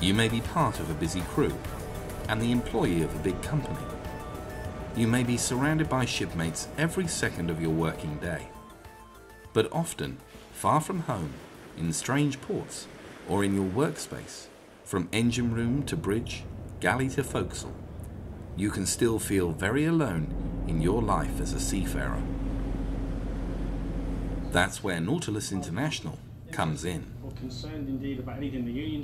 You may be part of a busy crew and the employee of a big company. You may be surrounded by shipmates every second of your working day. But often, far from home, in strange ports, or in your workspace, from engine room to bridge, galley to forecastle, you can still feel very alone in your life as a seafarer. That's where Nautilus International comes in.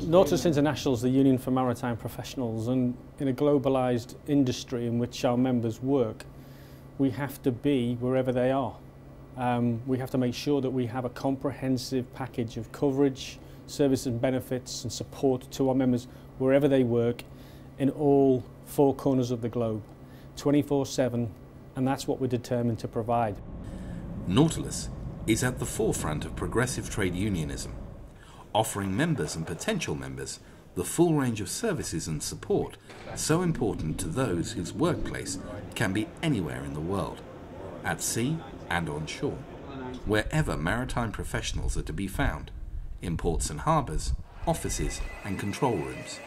Nautilus International is the union for maritime professionals, and in a globalised industry in which our members work, we have to be wherever they are. We have to make sure that we have a comprehensive package of coverage, services and benefits and support to our members wherever they work in all four corners of the globe, 24/7, and that's what we're determined to provide. Nautilus is at the forefront of progressive trade unionism, offering members and potential members the full range of services and support so important to those whose workplace can be anywhere in the world, at sea and on shore, wherever maritime professionals are to be found, in ports and harbours, offices and control rooms.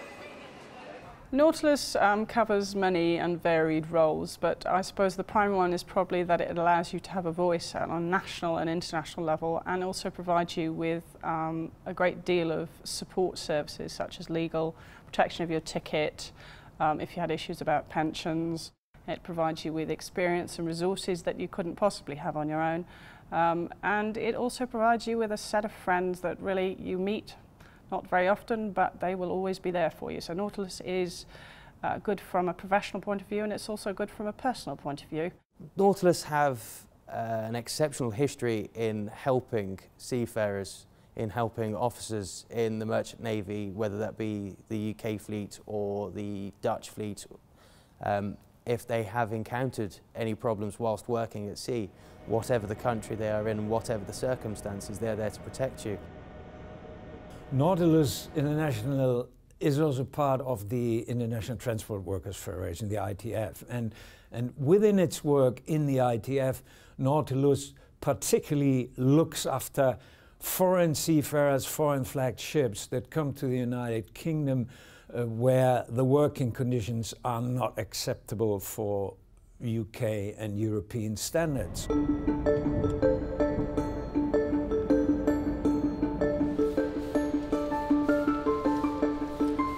Nautilus covers many and varied roles, but I suppose the primary one is probably that it allows you to have a voice on a national and international level, and also provides you with a great deal of support services such as legal protection of your ticket, if you had issues about pensions. It provides you with experience and resources that you couldn't possibly have on your own, and it also provides you with a set of friends that really you meet not very often, but they will always be there for you. So Nautilus is good from a professional point of view, and it's also good from a personal point of view. Nautilus have an exceptional history in helping seafarers, in helping officers in the Merchant Navy, whether that be the UK fleet or the Dutch fleet, if they have encountered any problems whilst working at sea, whatever the country they are in, whatever the circumstances, they're there to protect you. Nautilus International is also part of the International Transport Workers Federation, the ITF. And within its work in the ITF, Nautilus particularly looks after foreign seafarers, foreign flagged ships that come to the United Kingdom where the working conditions are not acceptable for UK and European standards.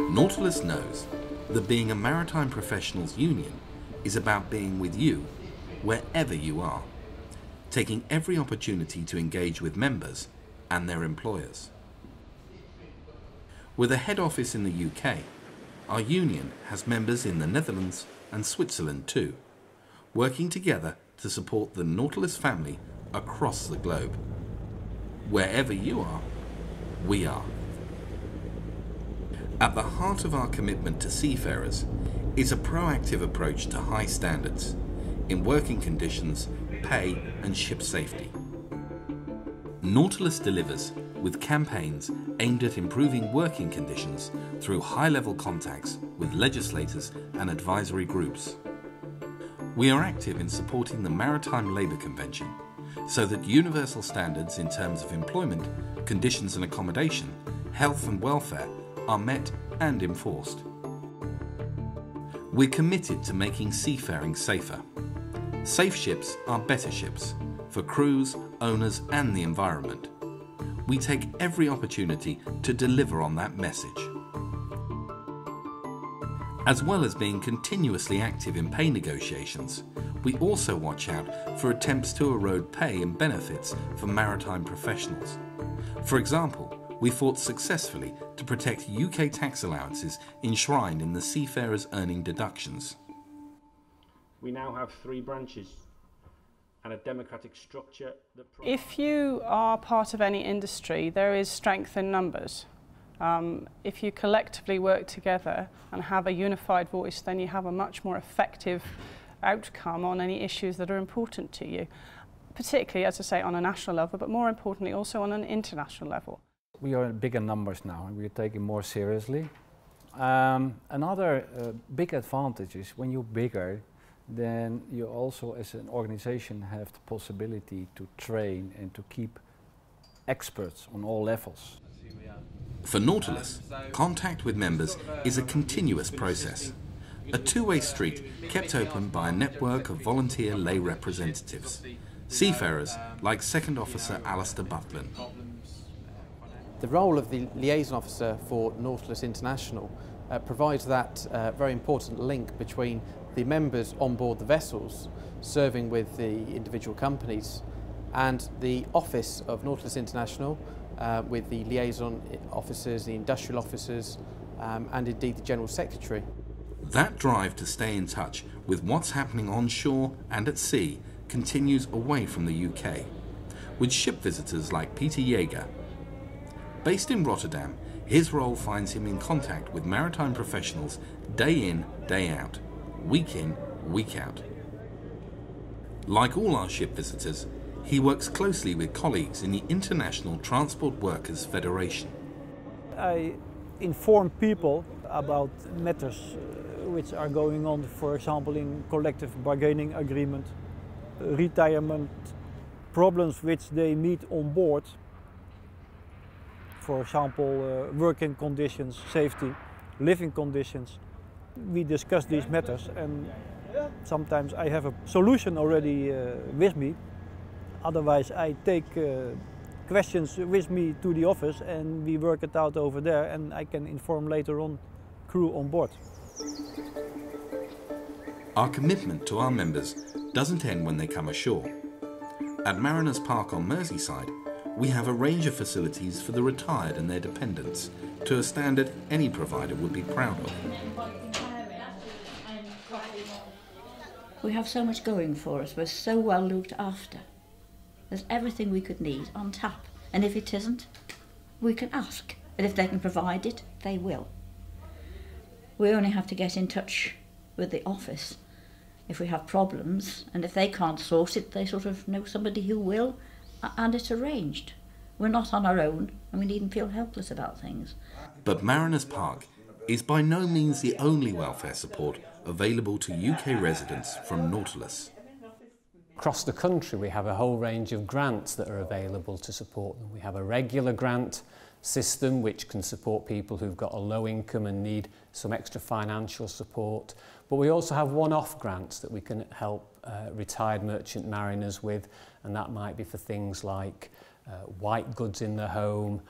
Nautilus knows that being a maritime professionals union is about being with you wherever you are, taking every opportunity to engage with members and their employers. With a head office in the UK, our union has members in the Netherlands and Switzerland too, working together to support the Nautilus family across the globe. Wherever you are, we are. At the heart of our commitment to seafarers is a proactive approach to high standards in working conditions, pay and ship safety. Nautilus delivers with campaigns aimed at improving working conditions through high-level contacts with legislators and advisory groups. We are active in supporting the Maritime Labour Convention so that universal standards in terms of employment, conditions and accommodation, health and welfare are met and enforced. We're committed to making seafaring safer. Safe ships are better ships for crews, owners and the environment. We take every opportunity to deliver on that message. As well as being continuously active in pay negotiations, we also watch out for attempts to erode pay and benefits for maritime professionals. For example, we fought successfully to protect UK tax allowances enshrined in the seafarers' earning deductions. We now have 3 branches and a democratic structure that... If you are part of any industry, there is strength in numbers. If you collectively work together and have a unified voice, then you have a much more effective outcome on any issues that are important to you, particularly, as I say, on a national level, but more importantly also on an international level. We are in bigger numbers now and we are taking more seriously. Another big advantage is when you're bigger, then you also as an organization have the possibility to train and to keep experts on all levels. For Nautilus, contact with members is a continuous process, a two-way street kept open by a network of volunteer lay representatives, seafarers like Second Officer Alistair Butlin. The role of the liaison officer for Nautilus International provides that very important link between the members on board the vessels serving with the individual companies and the office of Nautilus International with the liaison officers, the industrial officers and indeed the General Secretary. That drive to stay in touch with what's happening on shore and at sea continues away from the UK, with ship visitors like Peter Jaeger. Based in Rotterdam, his role finds him in contact with maritime professionals day in, day out, week in, week out. Like all our ship visitors, he works closely with colleagues in the International Transport Workers Federation. I inform people about matters which are going on, for example, in collective bargaining agreement, retirement, problems which they meet on board. For example, working conditions, safety, living conditions. We discuss these matters and sometimes I have a solution already with me. Otherwise I take questions with me to the office and we work it out over there and I can inform later on crew on board. Our commitment to our members doesn't end when they come ashore. At Mariners Park on Merseyside, we have a range of facilities for the retired and their dependents, to a standard any provider would be proud of. We have so much going for us, we're so well looked after. There's everything we could need on tap, and if it isn't, we can ask, and if they can provide it, they will. We only have to get in touch with the office if we have problems, and if they can't sort it, they sort of know somebody who will, and it's arranged. We're not on our own and we needn't feel helpless about things. But Mariners Park is by no means the only welfare support available to UK residents from Nautilus. Across the country we have a whole range of grants that are available to support them. We have a regular grant system which can support people who've got a low income and need some extra financial support. But we also have one-off grants that we can help retired merchant mariners with, and that might be for things like white goods in the home,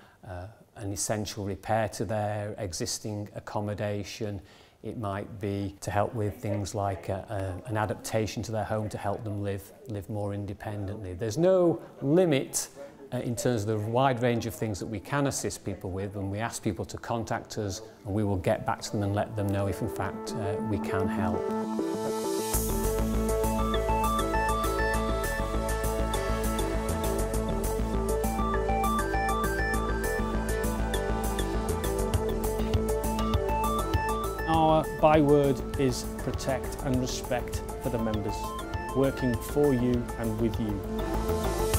an essential repair to their existing accommodation. It might be to help with things like an adaptation to their home to help them live more independently. There's no limit in terms of the wide range of things that we can assist people with, and we ask people to contact us and we will get back to them and let them know if in fact we can help. Our byword is protect and respect for the members, working for you and with you.